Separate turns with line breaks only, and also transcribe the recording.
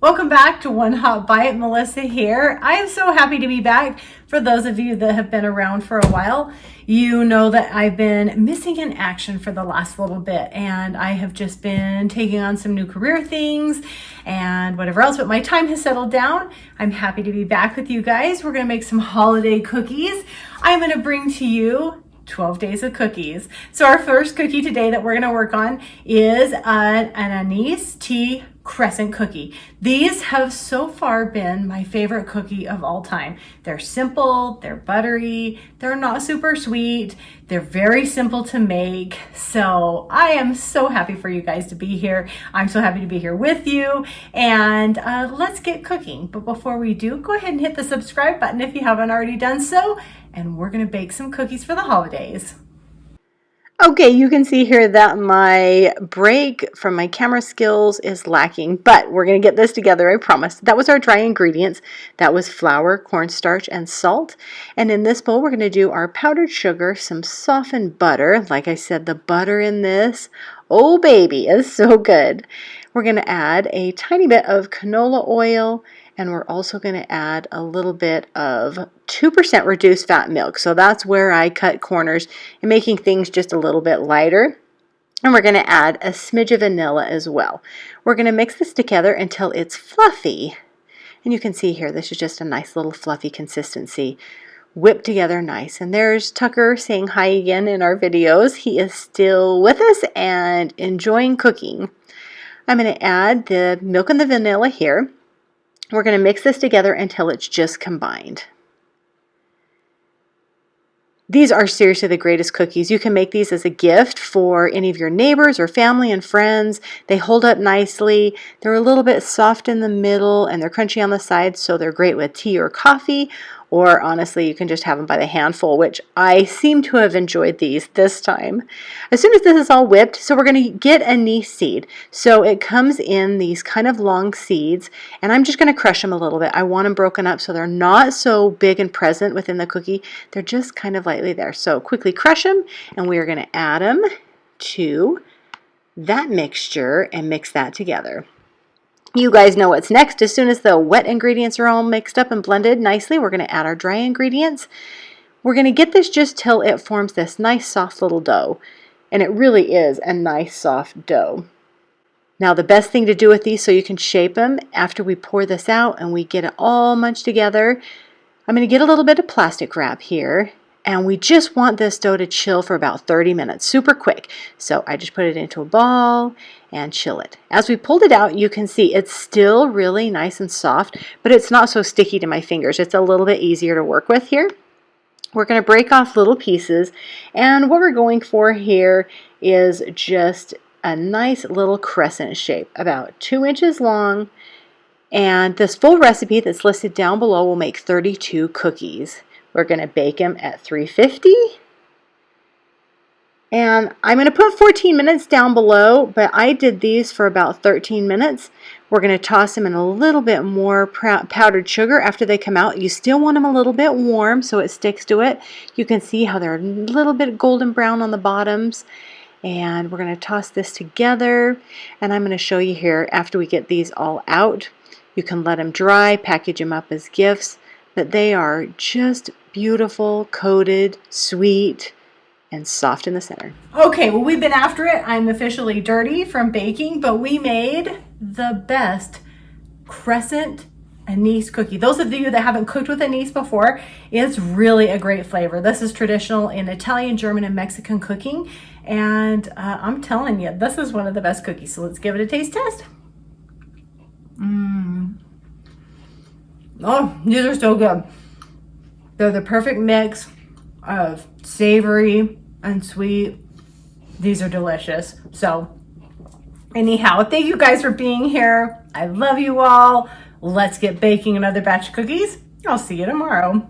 Welcome back to One Hot Bite. Melissa here. I am so happy to be back. For those of you that have been around for a while, you know that I've been missing in action for the last little bit, and I have just been taking on some new career things and whatever else, but my time has settled down. I'm happy to be back with you guys. We're going to make some holiday cookies. I'm going to bring to you 12 days of cookies. So our first cookie today that we're going to work on is an Anise tea Crescent cookie. These have so far been my favorite cookie of all time. They're simple, they're buttery, they're not super sweet, they're very simple to make. So I am so happy for you guys to be here. I'm so happy to be here with you, and let's get cooking. But before we do, go ahead and hit the subscribe button if you haven't already done so, and we're gonna bake some cookies for the holidays.
Okay, you can see here that my break from my camera skills is lacking, but we're going to get this together, I promise. That was our dry ingredients. That was flour, cornstarch, and salt. And in this bowl, we're going to do our powdered sugar, some softened butter. Like I said, the butter in this, oh baby, is so good. We're going to add a tiny bit of canola oil, and we're also going to add a little bit of 2% reduced fat milk. So that's where I cut corners and making things just a little bit lighter. And we're going to add a smidge of vanilla as well. We're going to mix this together until it's fluffy. And you can see here, this is just a nice little fluffy consistency. Whipped together nice. And there's Tucker saying hi again in our videos. He is still with us and enjoying cooking. I'm going to add the milk and the vanilla here. We're going to mix this together until it's just combined. These are seriously the greatest cookies. You can make these as a gift for any of your neighbors or family and friends. They hold up nicely. They're a little bit soft in the middle and they're crunchy on the sides, so they're great with tea or coffee. Or honestly, you can just have them by the handful, which I seem to have enjoyed these this time. As soon as this is all whipped, so we're going to get anise seed. So it comes in these kind of long seeds, and I'm just going to crush them a little bit. I want them broken up so they're not so big and present within the cookie. They're just kind of lightly there. So quickly crush them, and we are going to add them to that mixture and mix that together. You guys know what's next. As soon as the wet ingredients are all mixed up and blended nicely, we're going to add our dry ingredients. We're going to get this just till it forms this nice soft little dough. And it really is a nice soft dough. Now the best thing to do with these so you can shape them after we pour this out and we get it all munched together, I'm going to get a little bit of plastic wrap here. And we just want this dough to chill for about 30 minutes, super quick. So I just put it into a ball and chill it. As we pulled it out, you can see it's still really nice and soft, but it's not so sticky to my fingers. It's a little bit easier to work with here. We're going to break off little pieces, and what we're going for here is just a nice little crescent shape, about 2 inches long. And this full recipe that's listed down below will make 32 cookies. We're going to bake them at 350. And I'm going to put 14 minutes down below, but I did these for about 13 minutes. We're going to toss them in a little bit more powdered sugar after they come out. You still want them a little bit warm so it sticks to it. You can see how they're a little bit golden brown on the bottoms. And we're going to toss this together. And I'm going to show you here after we get these all out. You can let them dry, package them up as gifts. But they are just beautiful, coated, sweet, and soft in the center.
Okay, well, we've been after it. I'm officially dirty from baking, but we made the best Crescent anise cookie. Those of you that haven't cooked with anise before, it's really a great flavor. This is traditional in Italian, German, and Mexican cooking, and I'm telling you, this is one of the best cookies. So let's give it a taste test. Oh, these are so good. They're the perfect mix of savory and sweet. These are delicious. So anyhow, thank you guys for being here. I love you all. Let's get baking another batch of cookies. I'll see you tomorrow.